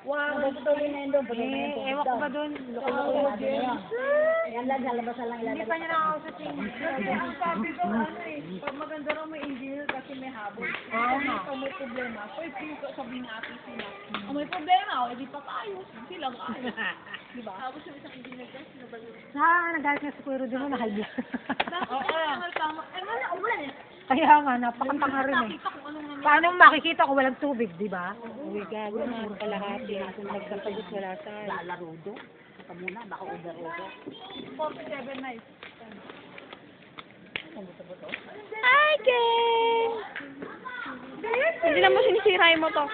Wow, tuloy na yun doon. Ewan ko ba doon? Yan lang, lalabasan lang ilalabas. Hindi pa niya nakakausap yung Ang sabi ko, pag maganda raw may engineer kasi may habol. Pag may problema, pwede yung sabihin ng ate sila. May problema, hindi pa tayo. Sila nga. Diba? Tapos yung isang engineer kasi, Nagalit na si Kuya Rudy mo, nahalya. umulan eh. Kaya nga, napakatanga rin eh. Nakita kung anong nangyari. Paano makikita kung walang tubig, di ba? Uy, gago na kalahati. Kung nagsasagot wala tayo. Lalaro doon. Saka muna, baka over-over. 47 nights. Hi, Ken! Hindi naman sinisira yung motor.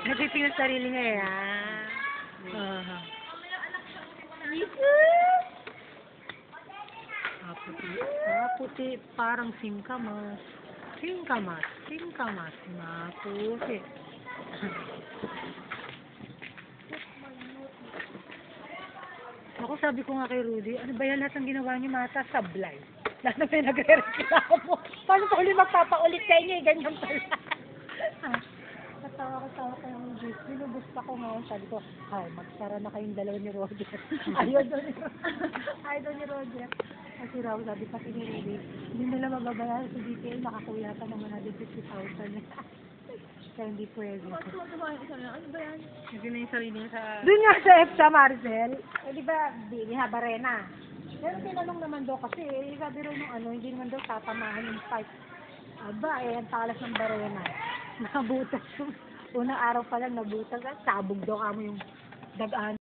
Nagpiping sa sarili niya eh, ha? Puti, parang singkamas. Singkamas, maputi. Ako sabi ko nga kay Rudy, ano ba yan lahat ng ginawa niyo mata? Sablay. Lahat na pinag-reklamo. Paano pa ulit magpapaulit sa inyo? Ganyan pala. Katawa ko yung Rudy. Binubusta ko nga. Sabi ko, ay, magsara na kayong dalawa ni Roger. Ayaw doon ni Roger. Kasi raw, sabi pati ni Rudy, hindi nila mababayaran sa DTL, nakakuya pa naman na 50,000. Kaya hindi pwede. Ano ba yan? Hindi na yung sarili niya sa... Doon nga sa EFSA, Marcel. Di ba, di Habarena. Pero tinanong naman daw kasi, sabi rin nung hindi naman daw tatamahan yung pipe. Aba, ang talas ng Barena. Nabutas yung, unang araw pa lang nabutas, sabog daw kamo yung dagaan.